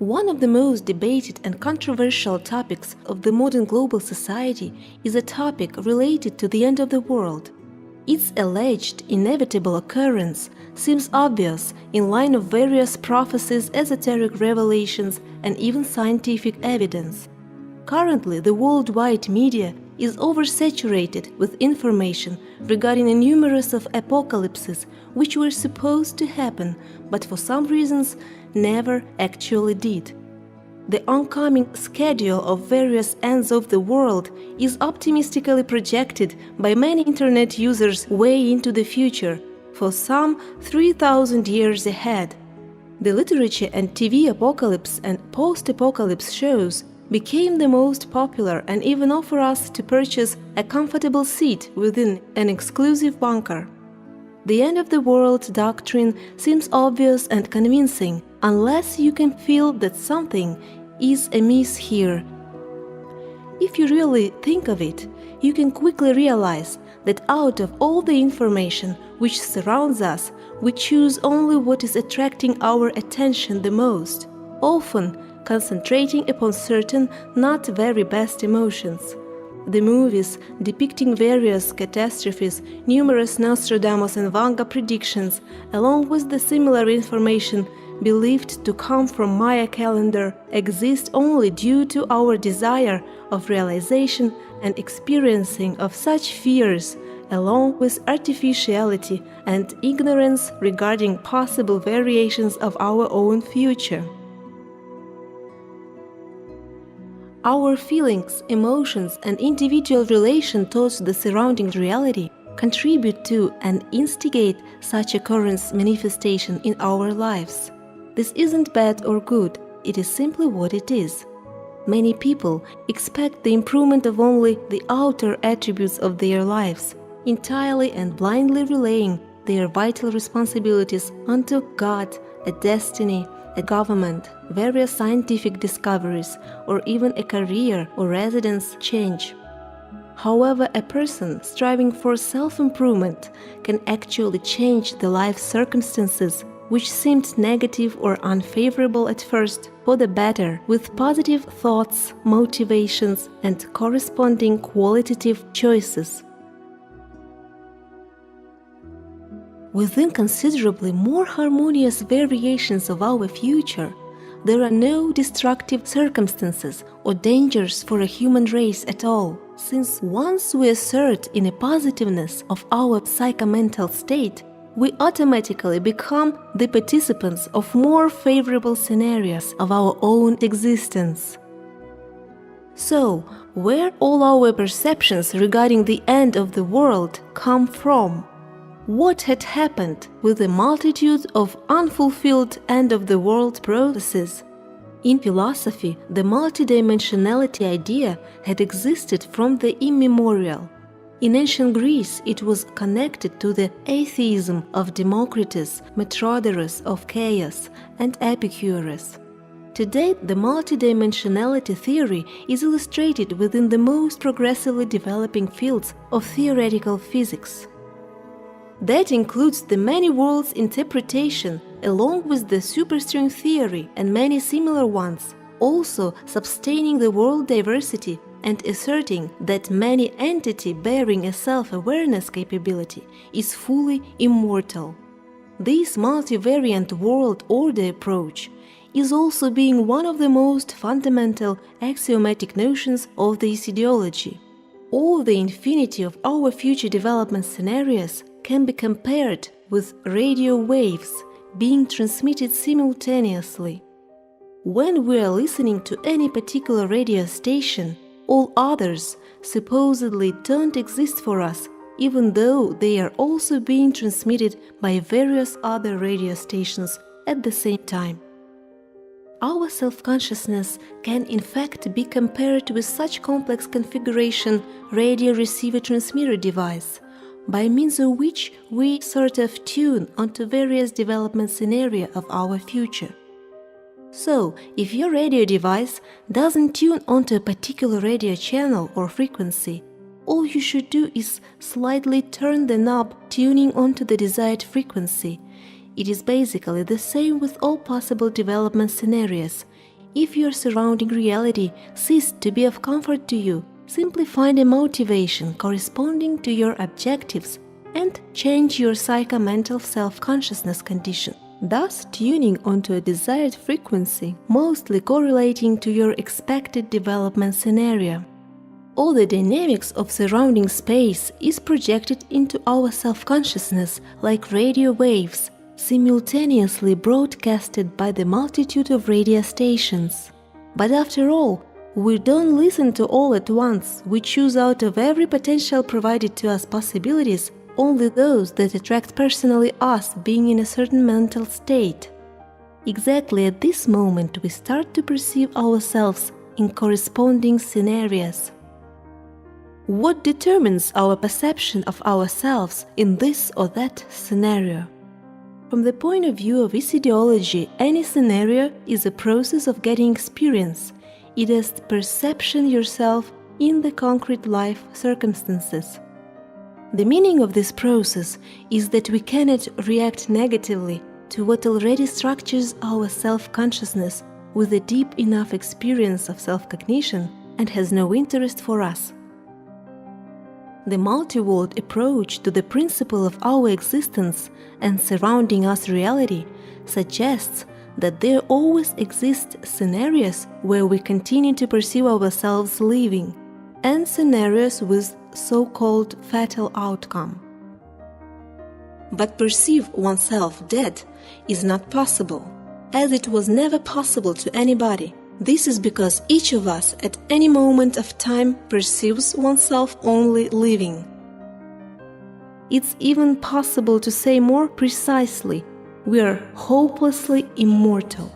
One of the most debated and controversial topics of the modern global society is a topic related to the end of the world. Its alleged inevitable occurrence seems obvious in line of various prophecies, esoteric revelations, and even scientific evidence. Currently, the worldwide media is oversaturated with information regarding a numerous of apocalypses which were supposed to happen, but for some reasons never actually did. The oncoming schedule of various ends of the world is optimistically projected by many internet users way into the future, for some 3,000 years ahead. The literature and TV apocalypse and post-apocalypse shows became the most popular and even offer us to purchase a comfortable seat within an exclusive bunker. The end of the world doctrine seems obvious and convincing unless you can feel that something is amiss here. If you really think of it, you can quickly realize that out of all the information which surrounds us, we choose only what is attracting our attention the most, often concentrating upon certain not very best emotions. The movies depicting various catastrophes, numerous Nostradamus and Vanga predictions, along with the similar information believed to come from Maya calendar, exist only due to our desire of realization and experiencing of such fears, along with artificiality and ignorance regarding possible variations of our own future. Our feelings, emotions, and individual relation towards the surrounding reality contribute to and instigate such occurrence manifestation in our lives. This isn't bad or good, it is simply what it is. Many people expect the improvement of only the outer attributes of their lives, entirely and blindly relaying their vital responsibilities onto God, a destiny, a government, various scientific discoveries, or even a career or residence change. However, a person striving for self-improvement can actually change the life circumstances which seemed negative or unfavorable at first for the better with positive thoughts, motivations, and corresponding qualitative choices. Within considerably more harmonious variations of our future, there are no destructive circumstances or dangers for a human race at all, since once we assert in a positiveness of our psychomental state, we automatically become the participants of more favorable scenarios of our own existence. So, where all our perceptions regarding the end of the world come from? What had happened with the multitude of unfulfilled end-of-the-world processes? In philosophy, the multidimensionality idea had existed from the immemorial. In ancient Greece, it was connected to the atheism of Democritus, Metrodorus of Chaos, and Epicurus. Today, the multidimensionality theory is illustrated within the most progressively developing fields of theoretical physics. That includes the many worlds interpretation, along with the superstring theory and many similar ones, also sustaining the world diversity and asserting that many entity bearing a self-awareness capability is fully immortal. This multivariant world order approach is also being one of the most fundamental axiomatic notions of the Iissiidiology. All the infinity of our future development scenarios can be compared with radio waves being transmitted simultaneously. When we are listening to any particular radio station, all others supposedly don't exist for us, even though they are also being transmitted by various other radio stations at the same time. Our self-consciousness can in fact be compared with such complex configuration radio receiver-transmitter device, by means of which we sort of tune onto various development scenarios of our future. So, if your radio device doesn't tune onto a particular radio channel or frequency, all you should do is slightly turn the knob tuning onto the desired frequency. It is basically the same with all possible development scenarios. If your surrounding reality ceased to be of comfort to you, simply find a motivation corresponding to your objectives and change your psychomental self-consciousness condition, thus tuning onto a desired frequency, mostly correlating to your expected development scenario. All the dynamics of surrounding space is projected into our self-consciousness like radio waves, simultaneously broadcasted by the multitude of radio stations. But after all, we don't listen to all at once. We choose out of every potential provided to us possibilities only those that attract personally us being in a certain mental state. Exactly at this moment we start to perceive ourselves in corresponding scenarios. What determines our perception of ourselves in this or that scenario? From the point of view of Iissiidiology, any scenario is a process of getting experience. It is perception yourself in the concrete life circumstances. The meaning of this process is that we cannot react negatively to what already structures our self-consciousness with a deep enough experience of self-cognition and has no interest for us. The multi-world approach to the principle of our existence and surrounding us reality suggests that there always exist scenarios where we continue to perceive ourselves living, and scenarios with so-called fatal outcome. But perceive oneself dead is not possible, as it was never possible to anybody. This is because each of us at any moment of time perceives oneself only living. It's even possible to say more precisely, we are hopelessly immortal.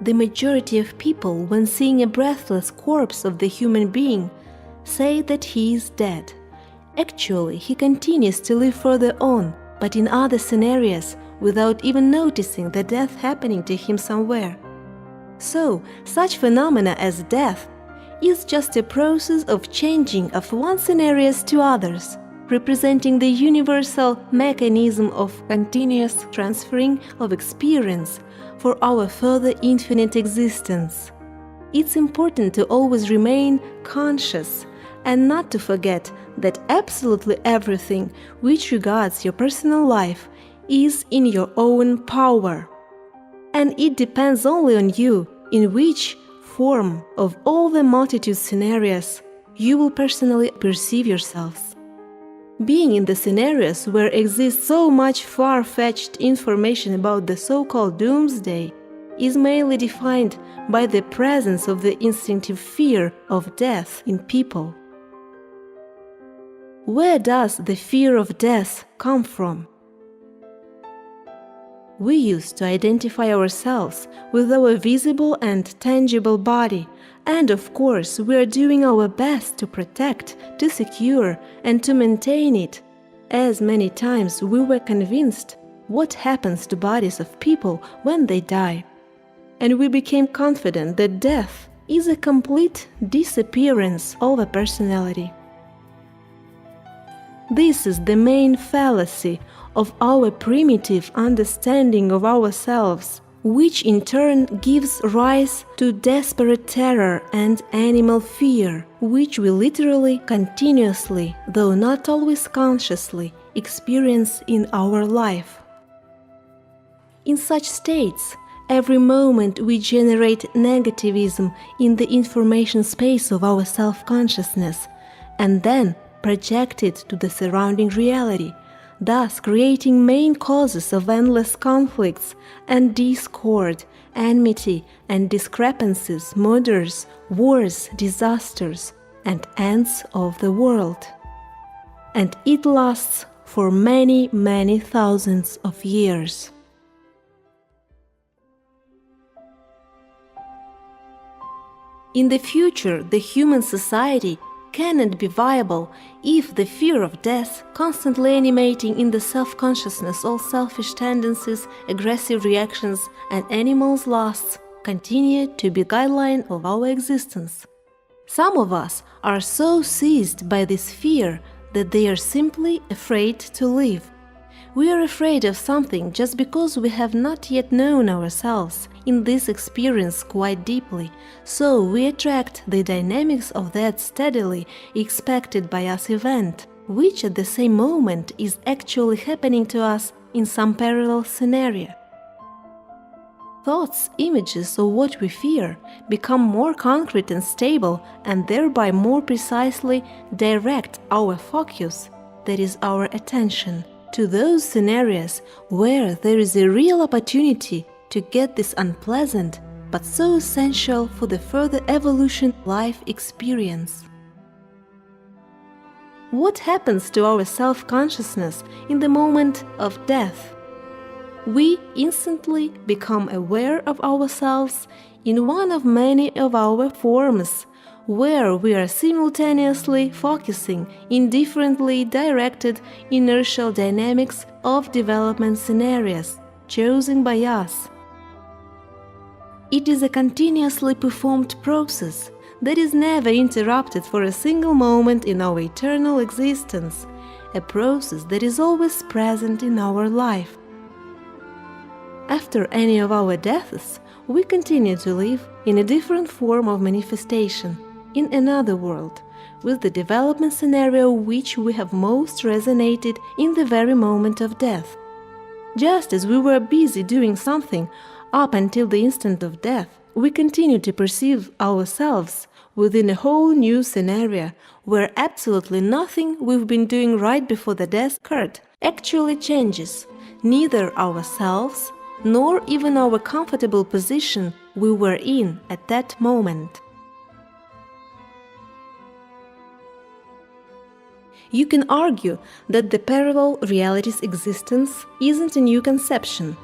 The majority of people, when seeing a breathless corpse of the human being, say that he is dead. Actually, he continues to live further on, but in other scenarios, without even noticing the death happening to him somewhere. So, such phenomena as death is just a process of changing of one scenarios to others, representing the universal mechanism of continuous transferring of experience for our further infinite existence. It's important to always remain conscious and not to forget that absolutely everything which regards your personal life is in your own power. And it depends only on you in which form of all the multitude scenarios you will personally perceive yourselves. Being in the scenarios where exists so much far-fetched information about the so-called doomsday is mainly defined by the presence of the instinctive fear of death in people. Where does the fear of death come from? We used to identify ourselves with our visible and tangible body, and of course we are doing our best to protect, to secure, and to maintain it. As many times we were convinced what happens to bodies of people when they die. And we became confident that death is a complete disappearance of a personality. This is the main fallacy of our primitive understanding of ourselves, which in turn gives rise to desperate terror and animal fear, which we literally, continuously, though not always consciously, experience in our life. In such states, every moment we generate negativism in the information space of our self-consciousness, and then project it to the surrounding reality, thus creating main causes of endless conflicts and discord, enmity and discrepancies, murders, wars, disasters, and ends of the world. And it lasts for many, many thousands of years. In the future, the human society cannot be viable if the fear of death, constantly animating in the self-consciousness all selfish tendencies, aggressive reactions, and animals' lusts, continue to be guideline of our existence. Some of us are so seized by this fear that they are simply afraid to live. We are afraid of something just because we have not yet known ourselves in this experience quite deeply, so we attract the dynamics of that steadily expected by us event, which at the same moment is actually happening to us in some parallel scenario. Thoughts, images of what we fear become more concrete and stable, and thereby more precisely direct our focus, that is our attention, to those scenarios where there is a real opportunity to get this unpleasant but so essential for the further evolution life experience. What happens to our self-consciousness in the moment of death? We instantly become aware of ourselves in one of many of our forms, where we are simultaneously focusing in differently directed inertial dynamics of development scenarios chosen by us. It is a continuously performed process that is never interrupted for a single moment in our eternal existence, a process that is always present in our life. After any of our deaths, we continue to live in a different form of manifestation, in another world, with the development scenario which we have most resonated in the very moment of death. Just as we were busy doing something up until the instant of death, we continue to perceive ourselves within a whole new scenario where absolutely nothing we've been doing right before the death occurred actually changes, neither ourselves nor even our comfortable position we were in at that moment. You can argue that the parallel reality's existence isn't a new conception.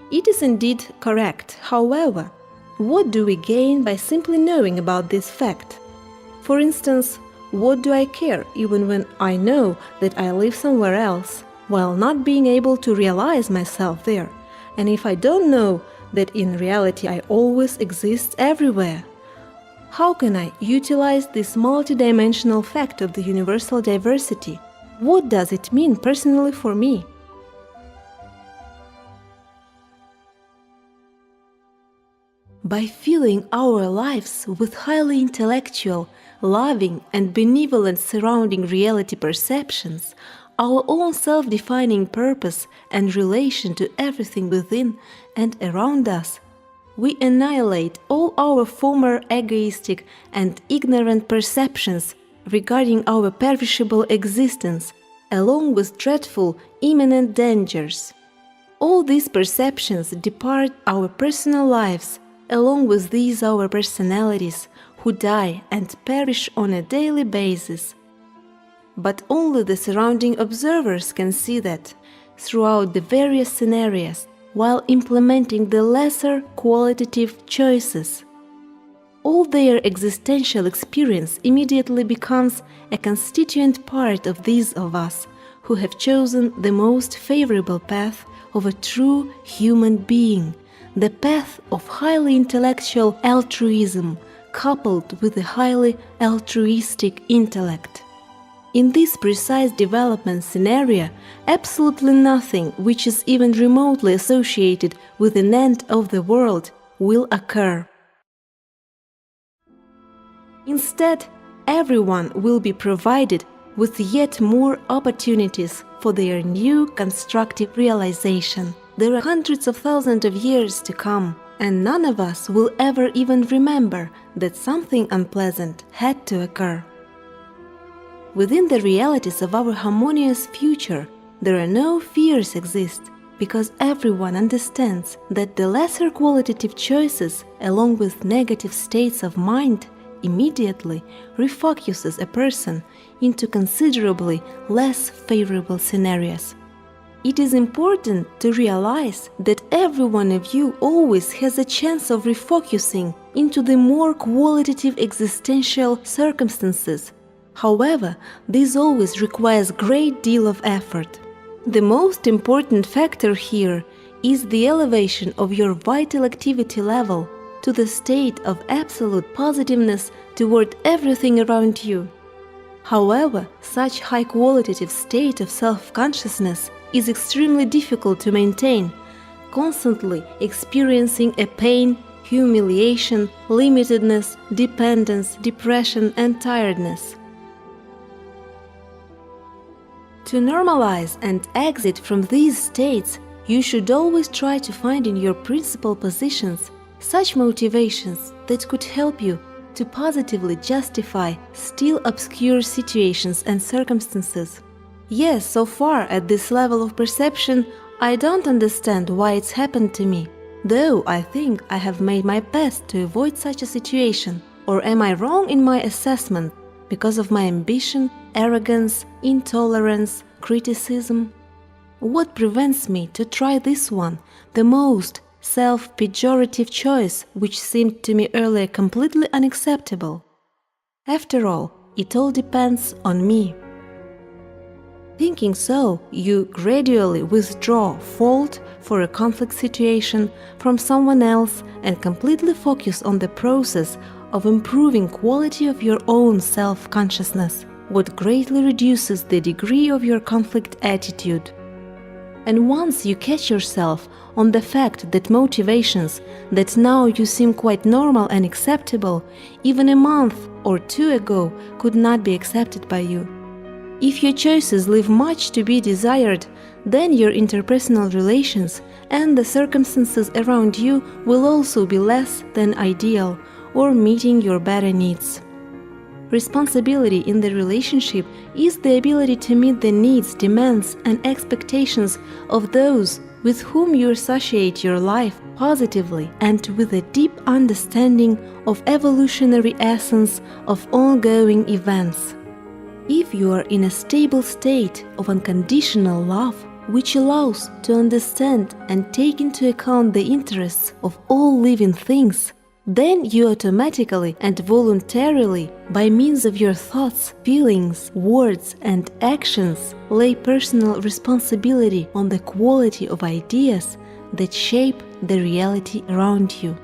It is indeed correct. However, what do we gain by simply knowing about this fact? For instance, what do I care even when I know that I live somewhere else, while not being able to realize myself there? And if I don't know that in reality I always exist everywhere? How can I utilize this multidimensional fact of the universal diversity? What does it mean personally for me? By filling our lives with highly intellectual, loving and benevolent surrounding reality perceptions, our own self-defining purpose and relation to everything within and around us, we annihilate all our former egoistic and ignorant perceptions regarding our perishable existence, along with dreadful imminent dangers. All these perceptions depart our personal lives, along with these our personalities, who die and perish on a daily basis. But only the surrounding observers can see that, throughout the various scenarios, while implementing the lesser qualitative choices. All their existential experience immediately becomes a constituent part of these of us who have chosen the most favorable path of a true human being, the path of highly intellectual altruism coupled with a highly altruistic intellect. In this precise development scenario, absolutely nothing which is even remotely associated with an end of the world will occur. Instead, everyone will be provided with yet more opportunities for their new constructive realization. There are hundreds of thousands of years to come, and none of us will ever even remember that something unpleasant had to occur. Within the realities of our harmonious future, there are no fears exist, because everyone understands that the lesser qualitative choices, along with negative states of mind, immediately refocuses a person into considerably less favorable scenarios. It is important to realize that every one of you always has a chance of refocusing into the more qualitative existential circumstances. However, this always requires a great deal of effort. The most important factor here is the elevation of your vital activity level to the state of absolute positiveness toward everything around you. However, such high-qualitative state of self-consciousness is extremely difficult to maintain, constantly experiencing a pain, humiliation, limitedness, dependence, depression, and tiredness. To normalize and exit from these states, you should always try to find in your principal positions such motivations that could help you to positively justify still obscure situations and circumstances. Yes, so far at this level of perception, I don't understand why it's happened to me, though I think I have made my best to avoid such a situation. Or am I wrong in my assessment because of my ambition, arrogance, intolerance, criticism? What prevents me to try this one, the most self-pejorative choice which seemed to me earlier completely unacceptable? After all, it all depends on me. Thinking so, you gradually withdraw fault for a conflict situation from someone else and completely focus on the process of improving quality of your own self-consciousness, what greatly reduces the degree of your conflict attitude. And once you catch yourself on the fact that motivations that now you seem quite normal and acceptable, even a month or two ago could not be accepted by you. If your choices leave much to be desired, then your interpersonal relations and the circumstances around you will also be less than ideal or meeting your better needs. Responsibility in the relationship is the ability to meet the needs, demands, and expectations of those with whom you associate your life positively and with a deep understanding of evolutionary essence of ongoing events. If you are in a stable state of unconditional love, which allows to understand and take into account the interests of all living things, then you automatically and voluntarily, by means of your thoughts, feelings, words, and actions, lay personal responsibility on the quality of ideas that shape the reality around you.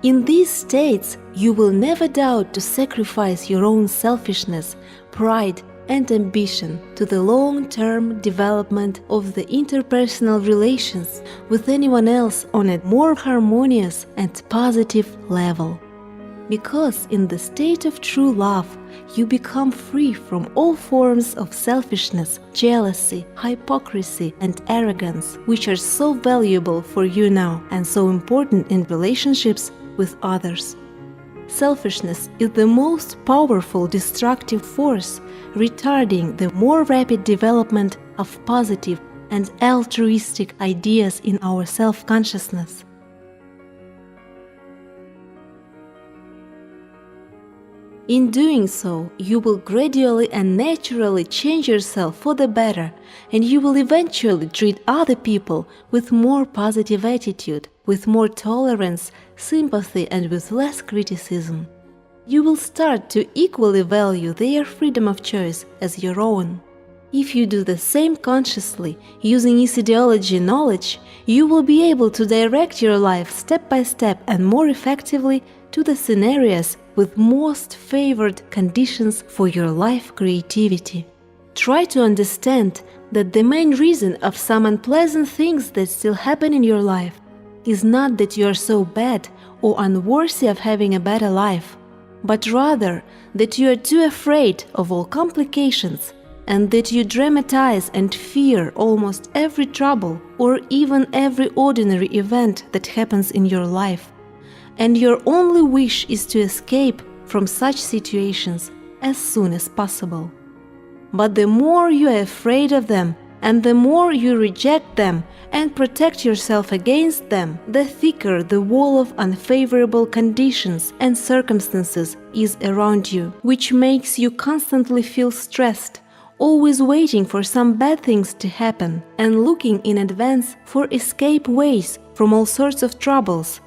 In these states, you will never doubt to sacrifice your own selfishness, pride, and ambition to the long-term development of the interpersonal relations with anyone else on a more harmonious and positive level. Because in the state of true love, you become free from all forms of selfishness, jealousy, hypocrisy, and arrogance, which are so valuable for you now and so important in relationships with others. Selfishness is the most powerful destructive force, retarding the more rapid development of positive and altruistic ideas in our self-consciousness. In doing so, you will gradually and naturally change yourself for the better, and you will eventually treat other people with more positive attitude, with more tolerance, sympathy, and with less criticism. You will start to equally value their freedom of choice as your own. If you do the same consciously, using Iissiidiology knowledge, you will be able to direct your life step by step and more effectively to the scenarios with most favored conditions for your life creativity. Try to understand that the main reason of some unpleasant things that still happen in your life is not that you are so bad or unworthy of having a better life, but rather that you are too afraid of all complications and that you dramatize and fear almost every trouble or even every ordinary event that happens in your life. And your only wish is to escape from such situations as soon as possible. But the more you are afraid of them, and the more you reject them and protect yourself against them, the thicker the wall of unfavorable conditions and circumstances is around you, which makes you constantly feel stressed, always waiting for some bad things to happen and looking in advance for escape ways from all sorts of troubles.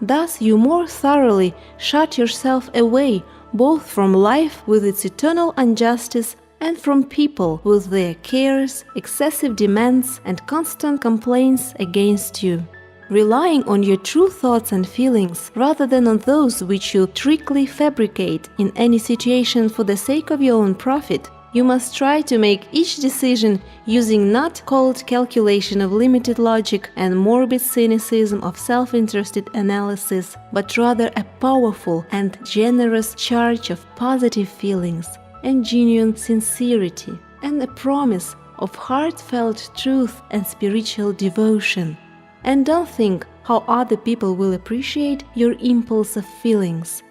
Thus you more thoroughly shut yourself away both from life with its eternal injustice and from people with their cares, excessive demands, and constant complaints against you. relying on your true thoughts and feelings rather than on those which you trickily fabricate in any situation for the sake of your own profit. You must try to make each decision using not cold calculation of limited logic and morbid cynicism of self-interested analysis, but rather a powerful and generous charge of positive feelings and genuine sincerity, and a promise of heartfelt truth and spiritual devotion. And don't think how other people will appreciate your impulse of feelings.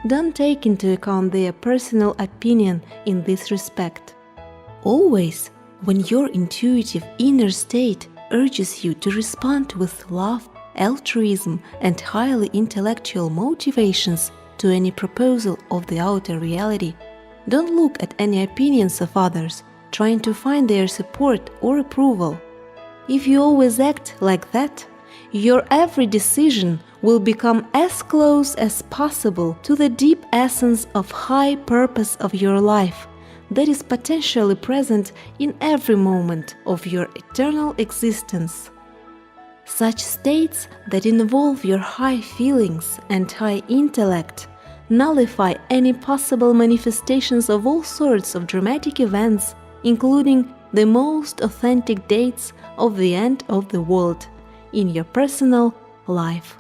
Don't take into account their personal opinion in this respect. Always, when your intuitive inner state urges you to respond with love, altruism, and highly intellectual motivations to any proposal of the outer reality, don't look at any opinions of others, trying to find their support or approval. If you always act like that, your every decision will become as close as possible to the deep essence of high purpose of your life that is potentially present in every moment of your eternal existence. Such states that involve your high feelings and high intellect nullify any possible manifestations of all sorts of dramatic events, including the most authentic dates of the end of the world in your personal life.